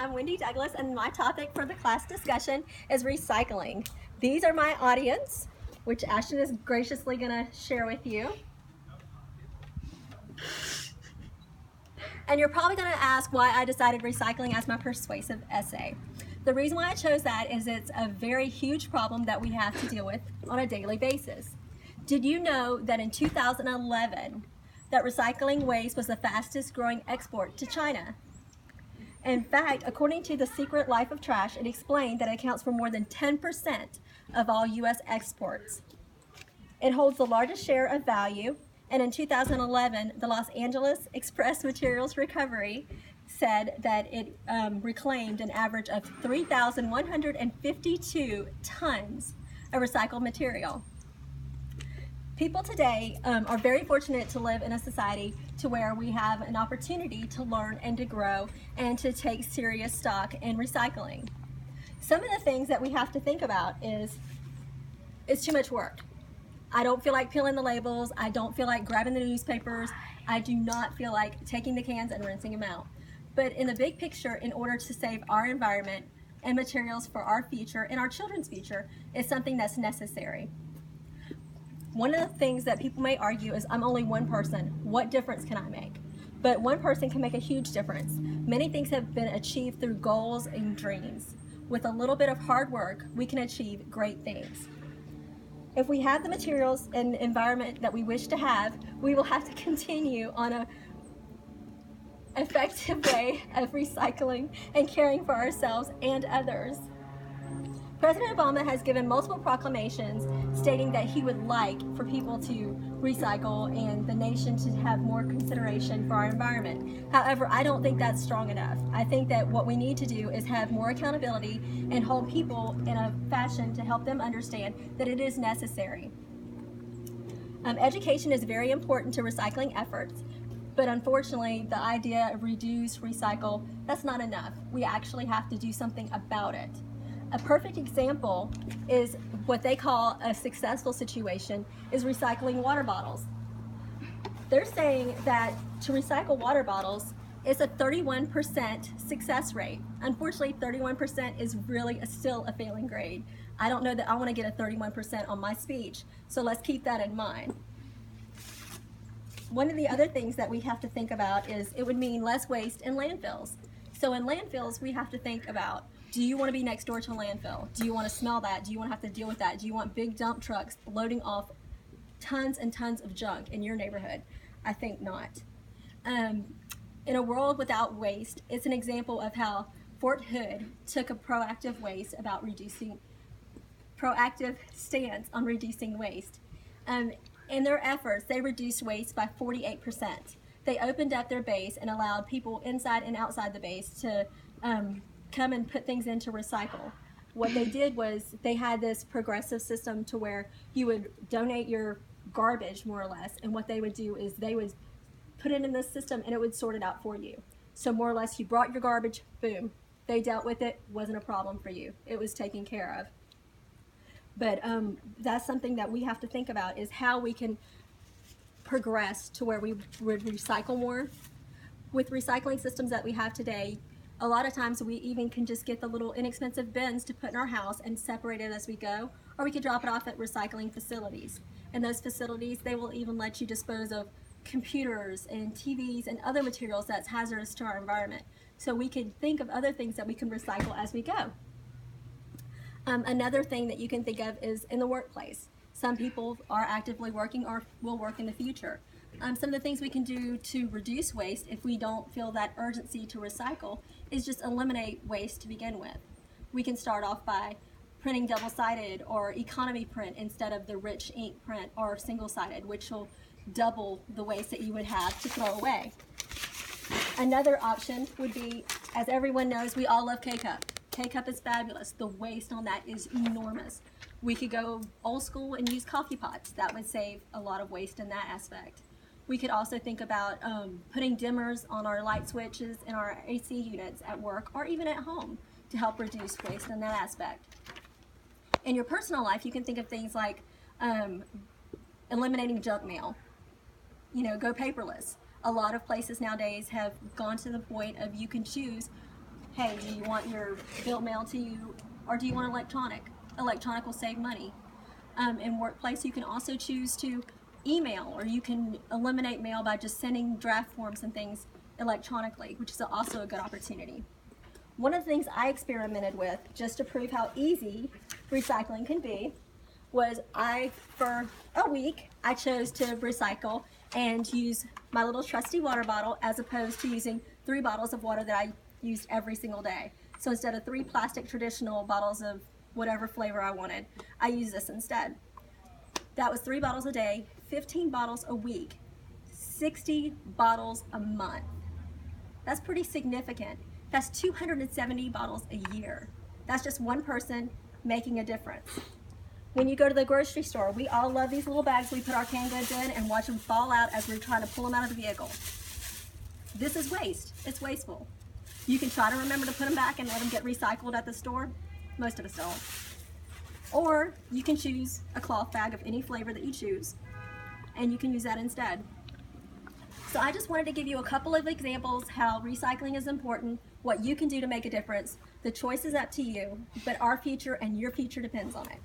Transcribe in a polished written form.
I'm Wendy Douglas, and my topic for the class discussion is recycling. These are my audience, which Ashton is graciously going to share with you. And you're probably going to ask why I decided recycling as my persuasive essay. The reason why I chose that is it's a very huge problem that we have to deal with on a daily basis. Did you know that in 2011, that recycling waste was the fastest growing export to China? In fact, according to The Secret Life of Trash, it explained that it accounts for more than 10% of all U.S. exports. It holds the largest share of value, and in 2011, the Los Angeles Express Materials Recovery said that it reclaimed an average of 3,152 tons of recycled material. People today are very fortunate to live in a society to where we have an opportunity to learn and to grow and to take serious stock in recycling. Some of the things that we have to think about is it's too much work. I don't feel like peeling the labels. I don't feel like grabbing the newspapers. I do not feel like taking the cans and rinsing them out. But in the big picture, in order to save our environment and materials for our future and our children's future, is something that's necessary. One of the things that people may argue is, I'm only one person, what difference can I make? But one person can make a huge difference. Many things have been achieved through goals and dreams. With a little bit of hard work, we can achieve great things. If we have the materials and environment that we wish to have, we will have to continue on a effective way of recycling and caring for ourselves and others. President Obama has given multiple proclamations stating that he would like for people to recycle and the nation to have more consideration for our environment. However, I don't think that's strong enough. I think that what we need to do is have more accountability and hold people in a fashion to help them understand that it is necessary. Education is very important to recycling efforts, but unfortunately, the idea of reduce, recycle, that's not enough. We actually have to do something about it. A perfect example is what they call a successful situation is recycling water bottles. They're saying that to recycle water bottles is a 31% success rate. Unfortunately, 31% is really still a failing grade. I don't know that I want to get a 31% on my speech, so let's keep that in mind. One of the other things that we have to think about is it would mean less waste in landfills. So in landfills, we have to think about, do you want to be next door to a landfill? Do you want to smell that? Do you want to have to deal with that? Do you want big dump trucks loading off tons and tons of junk in your neighborhood? I think not. In a world without waste, it's an example of how Fort Hood took a proactive stance on reducing waste. In their efforts, they reduced waste by 48%. They opened up their base and allowed people inside and outside the base to come and put things in to recycle. What they did was they had this progressive system to where you would donate your garbage more or less, and what they would do is they would put it in this system and it would sort it out for you. So more or less you brought your garbage, boom, they dealt with it, wasn't a problem for you. It was taken care of. But that's something that we have to think about is how we can progress to where we would recycle more. With recycling systems that we have today, a lot of times we even can just get the little inexpensive bins to put in our house and separate it as we go, or we could drop it off at recycling facilities. And those facilities, they will even let you dispose of computers and TVs and other materials that's hazardous to our environment. So we could think of other things that we can recycle as we go. Another thing that you can think of is in the workplace. Some people are actively working or will work in the future. Some of the things we can do to reduce waste if we don't feel that urgency to recycle is just eliminate waste to begin with. We can start off by printing double-sided or economy print instead of the rich ink print or single-sided, which will double the waste that you would have to throw away. Another option would be, as everyone knows, we all love K-Cup. K-Cup is fabulous. The waste on that is enormous. We could go old school and use coffee pots. That would save a lot of waste in that aspect. We could also think about putting dimmers on our light switches in our AC units at work or even at home to help reduce waste in that aspect. In your personal life, you can think of things like eliminating junk mail. You know, go paperless. A lot of places nowadays have gone to the point of you can choose hey, do you want your bill mailed to you, or do you want electronic? Electronic will save money. In workplace, you can also choose to email, or you can eliminate mail by just sending draft forms and things electronically, which is also a good opportunity. One of the things I experimented with, just to prove how easy recycling can be, was for a week, I chose to recycle and use my little trusty water bottle as opposed to using 3 bottles of water that I used every single day. So instead of 3 plastic traditional bottles of whatever flavor I wanted, I used this instead. That was 3 bottles a day, 15 bottles a week, 60 bottles a month. That's pretty significant. That's 270 bottles a year. That's just one person making a difference. When you go to the grocery store, we all love these little bags we put our canned goods in and watch them fall out as we're trying to pull them out of the vehicle. This is waste. It's wasteful. You can try to remember to put them back and let them get recycled at the store. Most of us don't. Or you can choose a cloth bag of any flavor that you choose, and you can use that instead. So I just wanted to give you a couple of examples how recycling is important, what you can do to make a difference. The choice is up to you, but our future and your future depends on it.